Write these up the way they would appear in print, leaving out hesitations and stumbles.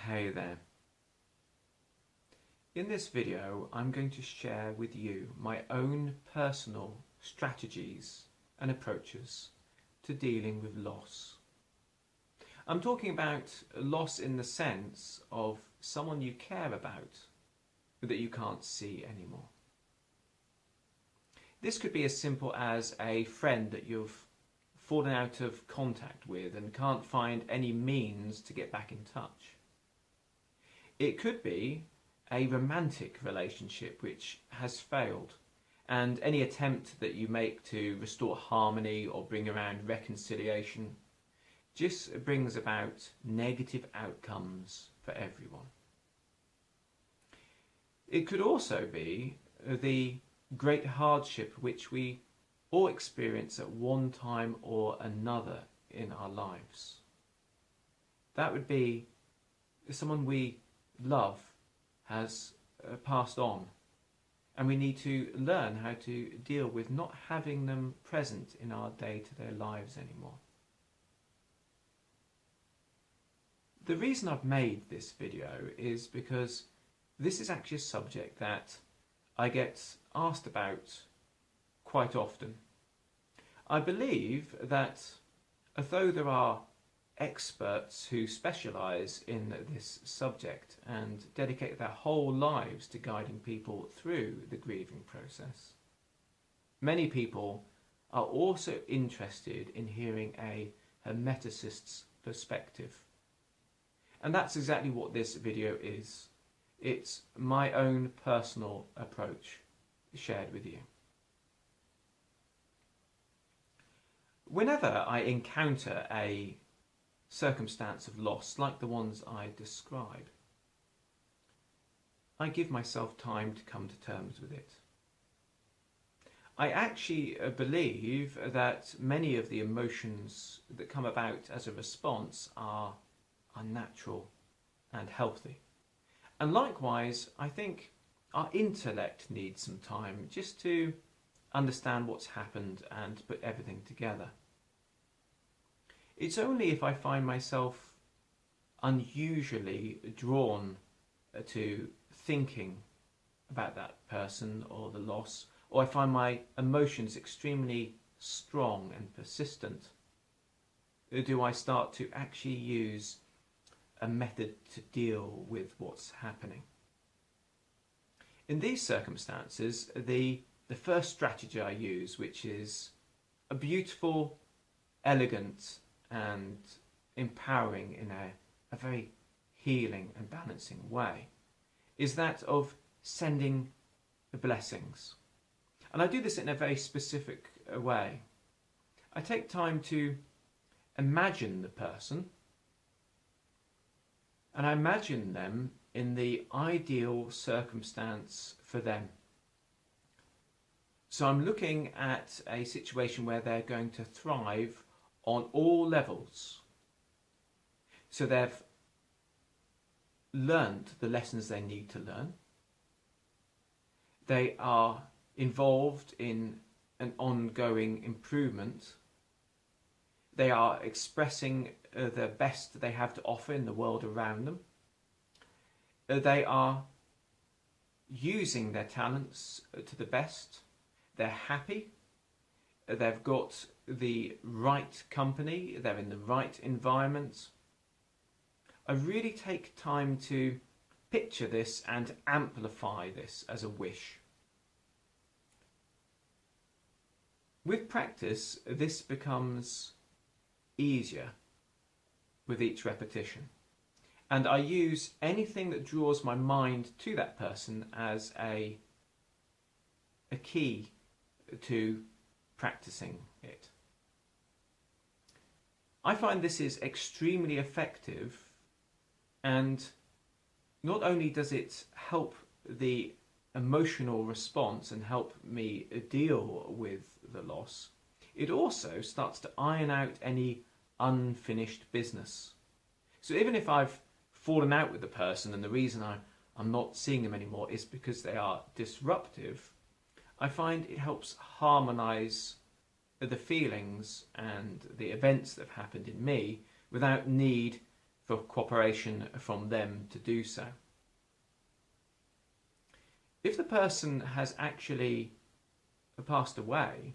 Hey there. In this video, I'm going to share with you my own personal strategies and approaches to dealing with loss. I'm talking about loss in the sense of someone you care about but that you can't see anymore. This could be as simple as a friend that you've fallen out of contact with and can't find any means to get back in touch. It could be a romantic relationship which has failed, and any attempt that you make to restore harmony or bring around reconciliation just brings about negative outcomes for everyone. It could also be the great hardship which we all experience at one time or another in our lives. That would be someone we love has passed on, and we need to learn how to deal with not having them present in our day-to-day lives anymore. The reason I've made this video is because this is actually a subject that I get asked about quite often. I believe that although there are experts who specialise in this subject and dedicate their whole lives to guiding people through the grieving process, many people are also interested in hearing a hermeticist's perspective. And that's exactly what this video is. It's my own personal approach shared with you. Whenever I encounter a circumstance of loss like the ones I describe, I give myself time to come to terms with it. I actually believe that many of the emotions that come about as a response are natural and healthy. And likewise, I think our intellect needs some time just to understand what's happened and put everything together. It's only if I find myself unusually drawn to thinking about that person or the loss, or I find my emotions extremely strong and persistent, do I start to actually use a method to deal with what's happening. In these circumstances, the first strategy I use, which is a beautiful, elegant and empowering in a very healing and balancing way, is that of sending blessings. And I do this in a very specific way. I take time to imagine the person, and I imagine them in the ideal circumstance for them. So I'm looking at a situation where they're going to thrive on all levels. So they've learned the lessons they need to learn. They are involved in an ongoing improvement. They are expressing the best they have to offer in the world around them. They are using their talents to the best. They're happy. They've got the right company. They're in the right environment. I really take time to picture this and amplify this as a wish. With practice, this becomes easier with each repetition. And I use anything that draws my mind to that person as a key to practicing it. I find this is extremely effective, and not only does it help the emotional response and help me deal with the loss, it also starts to iron out any unfinished business. So even if I've fallen out with the person and the reason I'm not seeing them anymore is because they are disruptive, I find it helps harmonise the feelings and the events that have happened in me without need for cooperation from them to do so. If the person has actually passed away,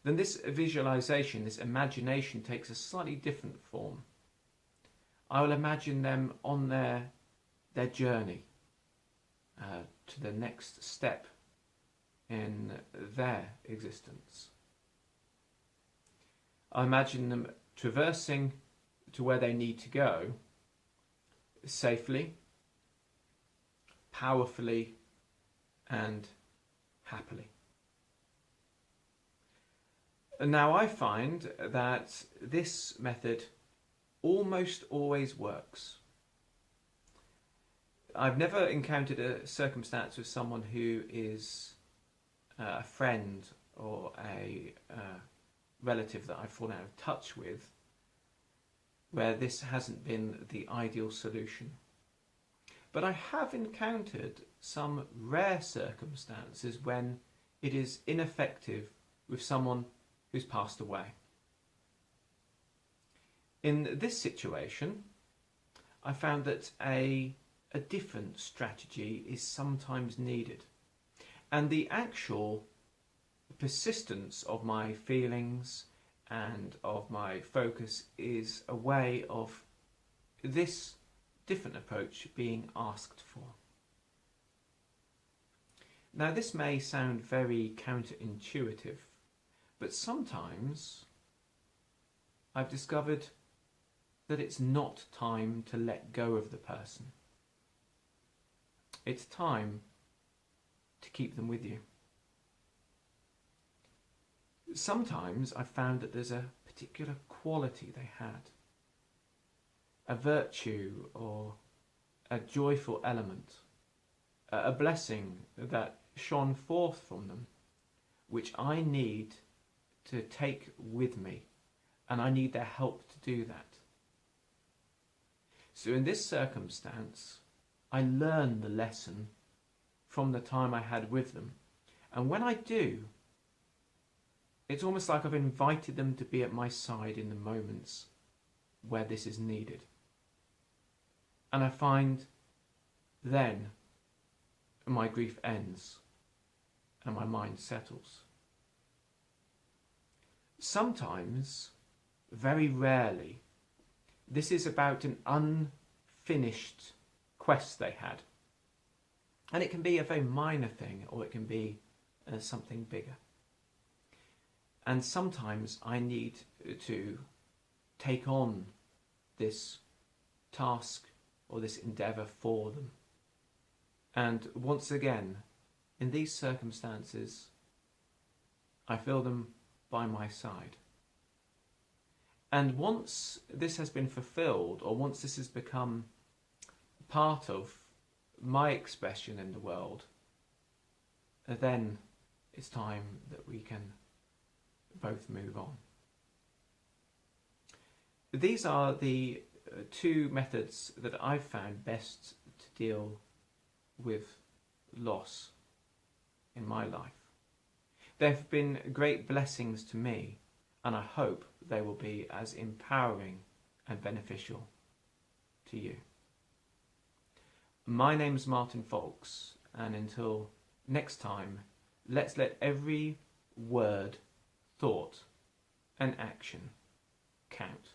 then this visualization, this imagination, takes a slightly different form. I will imagine them on their journey to the next step in their existence. I imagine them traversing to where they need to go safely, powerfully, and happily. And now I find that this method almost always works. I've never encountered a circumstance with someone who is a friend or a relative that I've fallen out of touch with where this hasn't been the ideal solution. But I have encountered some rare circumstances when it is ineffective with someone who's passed away. In this situation, I found that a different strategy is sometimes needed. And the actual persistence of my feelings and of my focus is a way of this different approach being asked for. Now, this may sound very counterintuitive, but sometimes I've discovered that it's not time to let go of the person. It's time to keep them with you. Sometimes I've found that there's a particular quality they had, a virtue or a joyful element, a blessing that shone forth from them, which I need to take with me, and I need their help to do that. So in this circumstance, I learn the lesson from the time I had with them. And when I do, it's almost like I've invited them to be at my side in the moments where this is needed. And I find then my grief ends and my mind settles. Sometimes, very rarely, this is about an unfinished quest they had. And it can be a very minor thing, or it can be something bigger. And sometimes I need to take on this task or this endeavour for them. And once again, in these circumstances, I feel them by my side. And once this has been fulfilled, or once this has become part of my expression in the world, then it's time that we can both move on. These are the two methods that I've found best to deal with loss in my life. They've been great blessings to me, and I hope they will be as empowering and beneficial to you. My name's Martin Faulks, and until next time, let's let every word, thought and action count.